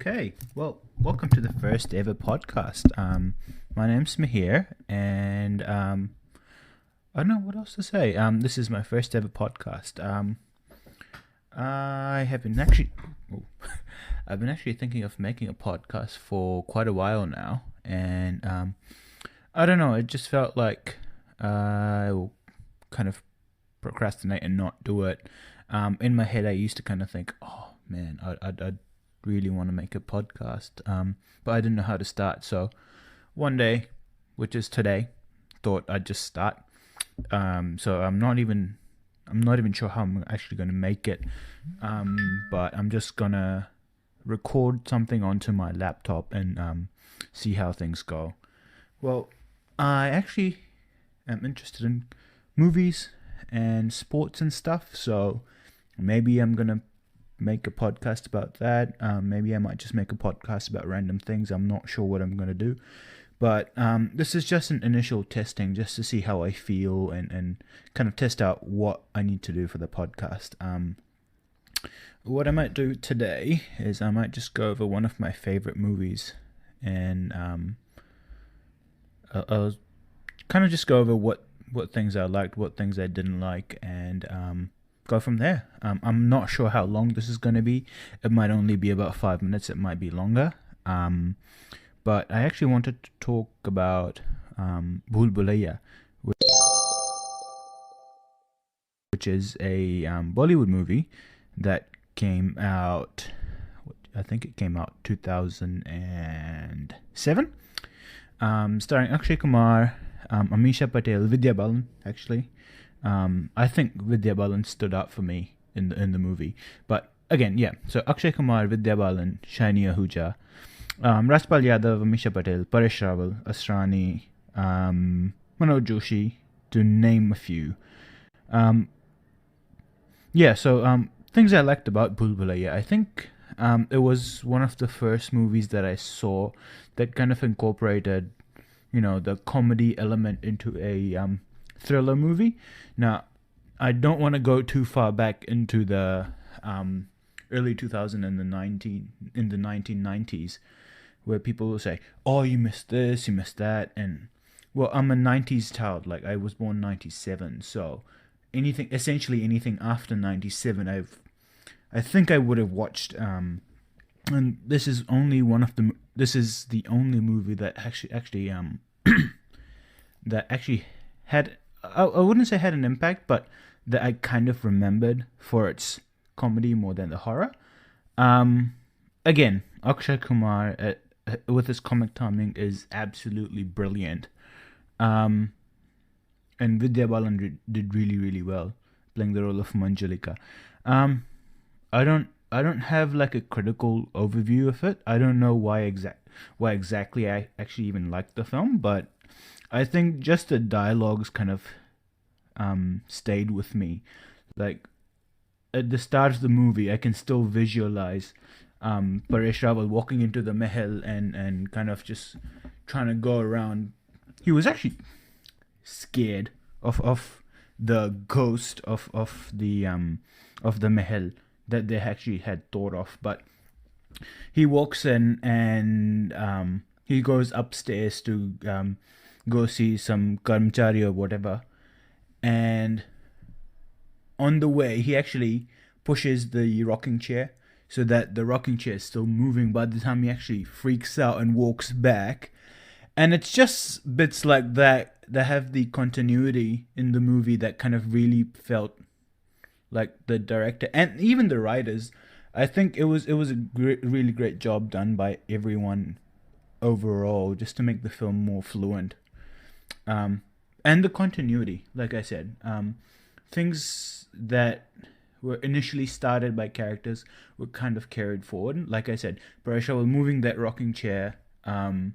Okay, well, welcome to the first ever podcast. My name's Mahir, and I don't know what else to say. This is my first ever podcast. I have been actually, I've been actually thinking of making a podcast for quite a while now, and I don't know. It just felt like I will kind of procrastinate and not do it. In my head, I used to kind of think, oh man, I'd really want to make a podcast, but I didn't know how to start. So one day, which is today, thought I'd just start. So I'm not even sure how I'm actually going to make it, but I'm just gonna record something onto my laptop and see how things go. Well, I actually am interested in movies and sports and stuff, so maybe I'm gonna make a podcast about that. Maybe I might just make a podcast about random things. I'm not sure what I'm gonna do, but this is just an initial testing, just to see how I feel and kind of test out what I need to do for the podcast. What I might do today is I might just go over one of my favorite movies, and I'll kind of just go over what things I liked, what things I didn't like, and go from there. I'm not sure how long this is going to be. It might only be about 5 minutes. It might be longer. But I actually wanted to talk about Bhool Bhulaiyya, which is a Bollywood movie that came out, I think it came out 2007, starring Akshaykumar, Amisha Patel, Vidyabalan, actually. I think Vidyabalan stood out for me in the movie. But again, yeah, so Akshaykumar, Vidyabalan, Shiny Ahuja, Rajpal Yadav, Amisha Patel, Paresh Rawal, Asrani, Manoj Joshi, to name a few. Things I liked about Bhool Bhulaiyya. I think it was one of the first movies that I saw that kind of incorporated, the comedy element into a thriller movie. Now, I don't want to go too far back into the early 2000s and in the 1990s, where people will say, "Oh, you missed this, you missed that," and well, I'm a 90s child. Like, I was born 97, so essentially anything after 97, I think I would have watched. And this is only this is the only movie that actually that actually had. I wouldn't say had an impact, but that I kind of remembered for its comedy more than the horror. Again, Akshay Kumar with his comic timing is absolutely brilliant. And Vidya Balan did really, really well playing the role of Manjalika. I don't have like a critical overview of it. I don't know why exactly I actually even liked the film, but I think just the dialogues kind of stayed with me. Like, at the start of the movie, I can still visualize Paresh Rawal walking into the mahal and kind of just trying to go around. He was actually scared of the ghost of the mahal that they actually had thought of, but he walks in and he goes upstairs to go see some karmachari or whatever, and on the way he actually pushes the rocking chair so that the rocking chair is still moving by the time he actually freaks out and walks back. And it's just bits like that have the continuity in the movie that kind of really felt like the director and even the writers. I think it was a really great job done by everyone overall, just to make the film more fluent. And the continuity, like I said, things that were initially started by characters were kind of carried forward. Like I said, Paresh Rawal moving that rocking chair, and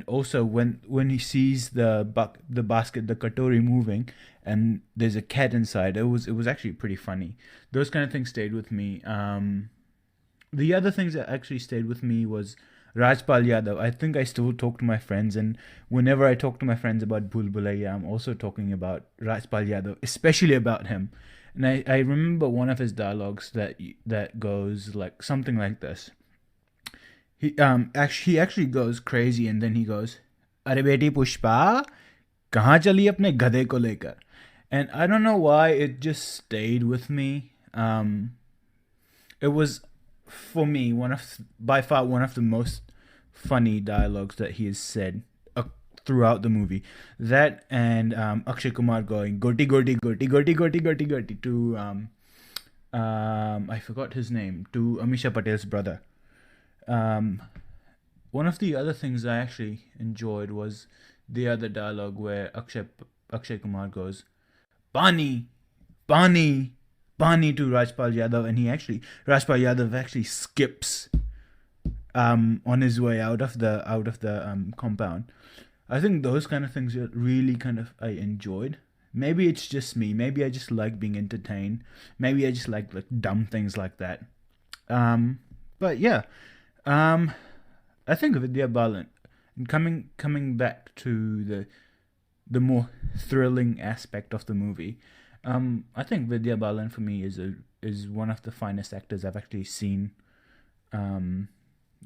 also when he sees the basket, the katori moving, and there's a cat inside, it was actually pretty funny. Those kind of things stayed with me. The other things that actually stayed with me was Rajpal Yadav. I think I still talk to my friends, and whenever I talk to my friends about Bhool Bhulaiyya, I'm also talking about Rajpal Yadav, especially about him. And I remember one of his dialogues that goes like something like this. He actually goes crazy, and then he goes, "अरे बेटी पुष्पा, कहाँ चली अपने गधे को लेकर?" And I don't know why it just stayed with me. It was, for me, by far one of the most funny dialogues that he has said throughout the movie. That and Akshaykumar going goti goti goti goti goti goti goti to I forgot his name, to Amisha Patel's brother. One of the other things I actually enjoyed was the other dialogue where Akshay Kumar goes, "Pani, Pani, Pani" to Rajpal Yadav, and Rajpal Yadav actually skips on his way out of the compound. I think those kind of things are really kind of I enjoyed. Maybe it's just me. Maybe I just like being entertained. Maybe I just like dumb things like that. But yeah, I think vidyabalan, and coming back to the more thrilling aspect of the movie. I think vidyabalan for me is one of the finest actors I've actually seen.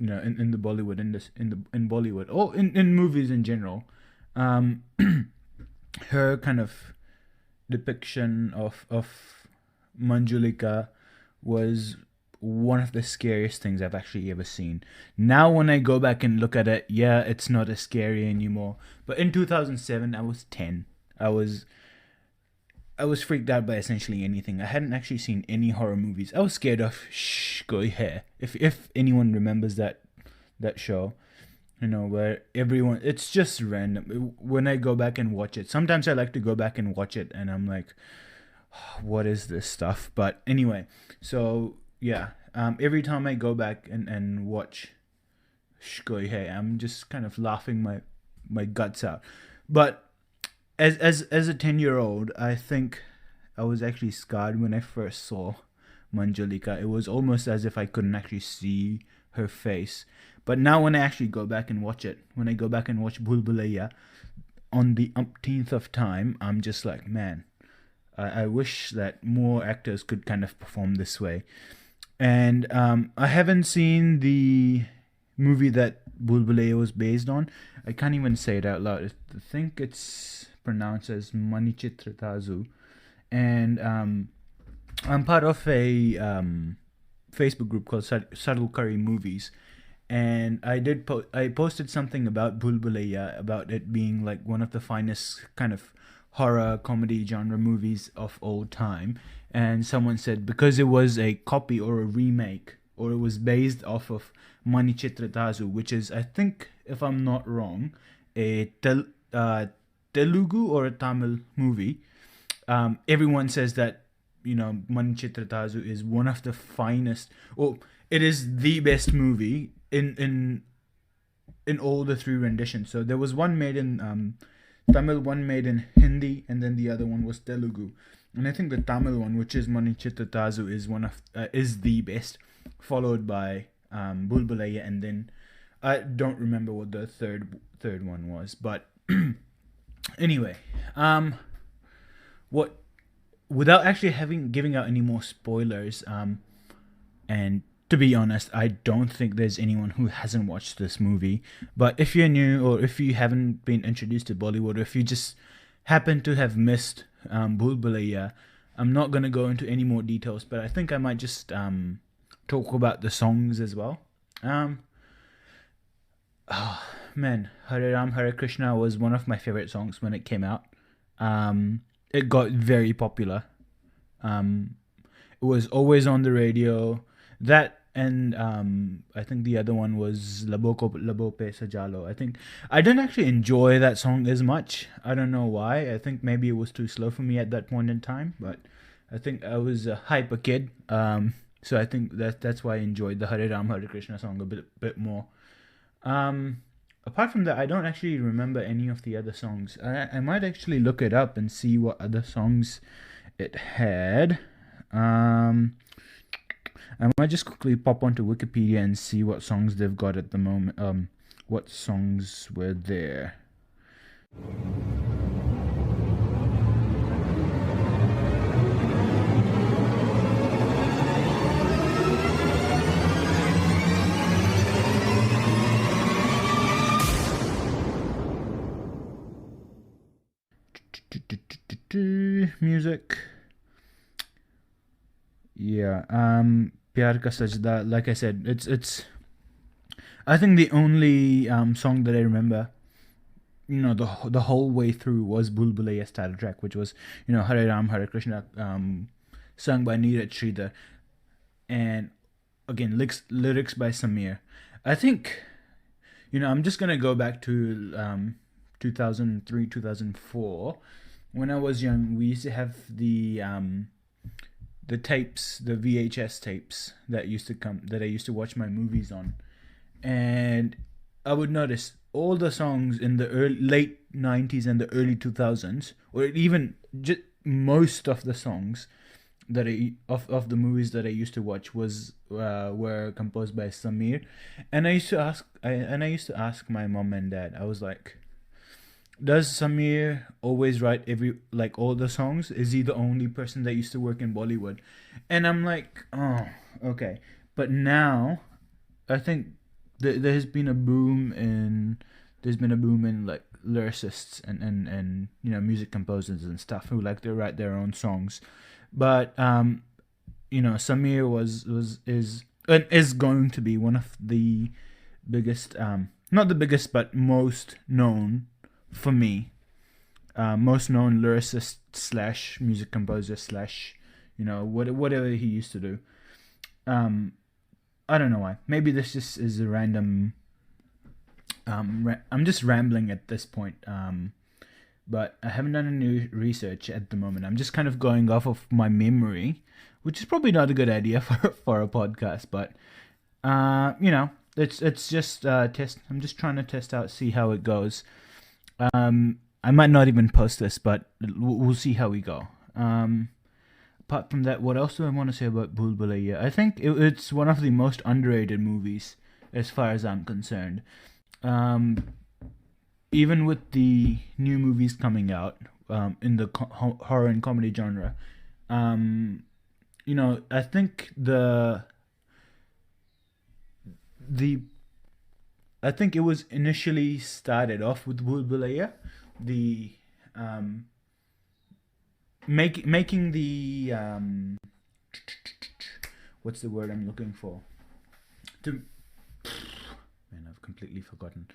In the Bollywood, in Bollywood, or in movies in general. Her kind of depiction of Manjulika was one of the scariest things I've actually ever seen. Now when I go back and look at it, yeah, it's not as scary anymore. But in 2007, I was 10. I was freaked out by essentially anything. I hadn't actually seen any horror movies. I was scared of Shh Koi Hai. If anyone remembers that show, where everyone, it's just random. When I go back and watch it, sometimes I like to go back and watch it, and I'm like, what is this stuff? But anyway, so yeah, every time I go back and watch Shh Koi Hai, I'm just kind of laughing my guts out. But as a 10-year-old, I think I was actually scarred when I first saw Manjulika. It was almost as if I couldn't actually see her face. But now when I actually go back and watch it, when I go back and watch Bhool Bhulaiyya on the umpteenth of time, I'm just like, man, I wish that more actors could kind of perform this way. And I haven't seen the movie that Bhool Bhulaiyya was based on. I can't even say it out loud. I think it's pronounced as Manichitra Tazu. And I'm part of a Facebook group called Subtle Curry Movies. And I posted something about Bhool Bhulaiyya, about it being like one of the finest kind of horror comedy genre movies of all time. And someone said because it was a copy or a remake, or it was based off of Manichitra Tazu, which is, I think, if I'm not wrong, a Telugu or a Tamil movie. Everyone says that Manichitra Tazu is one of the finest, or it is the best movie in all the three renditions. So there was one made in Tamil, one made in Hindi, and then the other one was Telugu. And I think the Tamil one, which is Manichitra Tazu, is the best, followed by Bhool Bhulaiyya, and then I don't remember what the third one was. But anyway, without actually giving out any more spoilers, and to be honest, I don't think there's anyone who hasn't watched this movie. But if you're new, or if you haven't been introduced to Bollywood, or if you just happen to have missed Bhool Bhulaiyya, I'm not going to go into any more details, but I think I might just talk about the songs as well. Oh, man, Hare Ram, Hare Krishna was one of my favorite songs when it came out. It got very popular. It was always on the radio. That and I think the other one was Labo Pe Sajalo. I didn't actually enjoy that song as much. I don't know why. I think maybe it was too slow for me at that point in time. But I think I was a hyper kid. So I think that's why I enjoyed the Hare Ram Hare Krishna song a bit more. Apart from that, I don't actually remember any of the other songs. I might actually look it up and see what other songs it had. I might just quickly pop onto Wikipedia and see what songs they've got at the moment. What songs were there? Music. Yeah. Pyar Ka Sajda. Like I said, it's. I think the only song that I remember, the whole way through was Bhool Bhulaiyya's title track, which was Hare Ram Hare Krishna, sung by Neeraj Sridhar, and again lyrics by Samir. I think I'm just gonna go back to 2003 2004. When I was young, we used to have the tapes, the VHS tapes that used to come that I used to watch my movies on, and I would notice all the songs in the late 90s and the early 2000s, or even just most of the songs that of the movies that I used to watch were composed by Samir, and I used to ask my mom and dad. I was like, does Samir always write all the songs? Is he the only person that used to work in Bollywood? And I'm like, oh, okay. But now, I think there has been a boom in like lyricists and music composers and stuff who like to write their own songs. But Samir is going to be one of the biggest, not the biggest, but most known for me, most known lyricist / music composer / whatever he used to do. I don't know why. Maybe this just is a random. I'm just rambling at this point. But I haven't done any research at the moment. I'm just kind of going off of my memory, which is probably not a good idea for a podcast. But it's just test. I'm just trying to test out, see how it goes. I might not even post this, but we'll see how we go. Apart from that, what else do I want to say about Bhool Bhulaiyya? I think it's one of the most underrated movies as far as I'm concerned. Even with the new movies coming out in the horror and comedy genre, I think I think it was initially started off with Bhool Bhulaiyya, the making the what's the word I'm looking for? I've completely forgotten.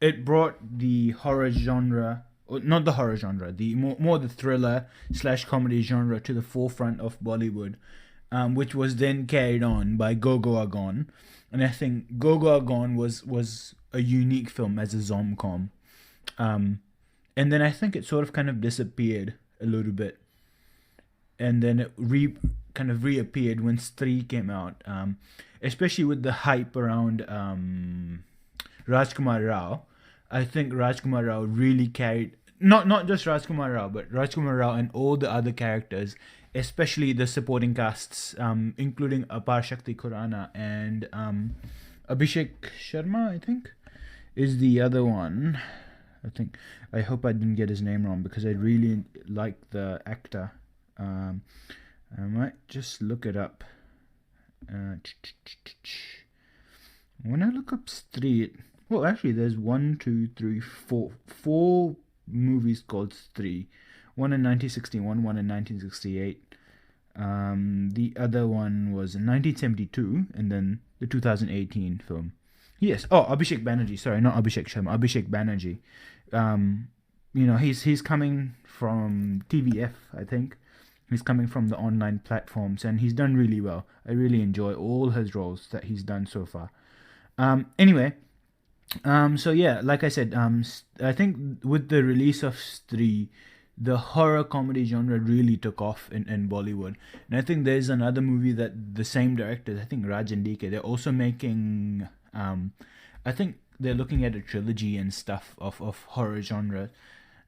It brought the horror genre, or not the horror genre, the more the thriller / comedy genre to the forefront of Bollywood, which was then carried on by Go Go Agon. And I think Go Go Agon was a unique film as a zom-com. And then I think it sort of kind of disappeared a little bit. And then it kind of reappeared when Stree came out. Especially with the hype around Rajkumarrao. I think Rajkumarrao really carried, not just Rajkumarrao, but Rajkumarrao and all the other characters, especially the supporting casts, including Apar Shakti Khurana and Abhishek Sharma, I think, is the other one. I hope I didn't get his name wrong because I really like the actor. I might just look it up. When I look up Stree, well, actually, there's 4 movies called Stree. One in 1961, one in 1968. The other one was in 1972, and then the 2018 film. Yes. Oh, Abhishek Banerjee. Sorry, not Abhishek Sharma. Abhishek Banerjee. He's coming from TVF, I think. He's coming from the online platforms, and he's done really well. I really enjoy all his roles that he's done so far. Anyway, so yeah, like I said, I think with the release of Stree, the horror comedy genre really took off in Bollywood. And I think there's another movie that the same directors, I think Raj and DK, they're also making, I think they're looking at a trilogy and stuff of horror genre.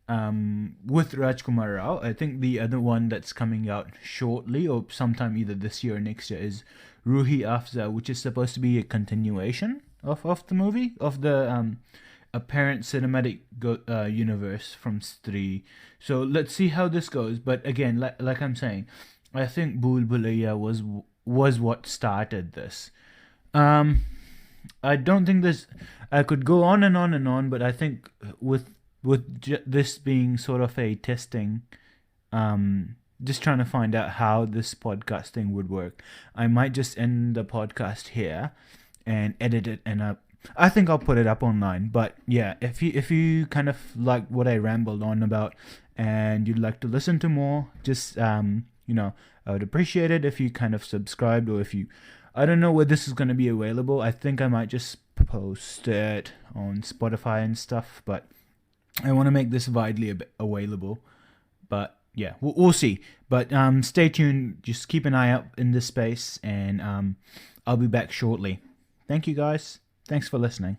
With Rajkumarrao, I think the other one that's coming out shortly or sometime either this year or next year is Ruhi Afza, which is supposed to be a continuation of the movie, of the apparent cinematic universe from Stree. So let's see how this goes. But again, like I'm saying, I think Bhool Bhulaiyya was what started this. I don't think I could go on and on and on, but I think with with this being sort of a testing, just trying to find out how this podcasting would work. I might just end the podcast here and edit it, and I think I'll put it up online. But yeah, if you kind of like what I rambled on about and you'd like to listen to more, just I would appreciate it if you kind of subscribed, or if you, I don't know where this is going to be available. I think I might just post it on Spotify and stuff, but I want to make this widely available. But yeah, we'll see. But stay tuned. Just keep an eye out in this space, and I'll be back shortly. Thank you, guys. Thanks for listening.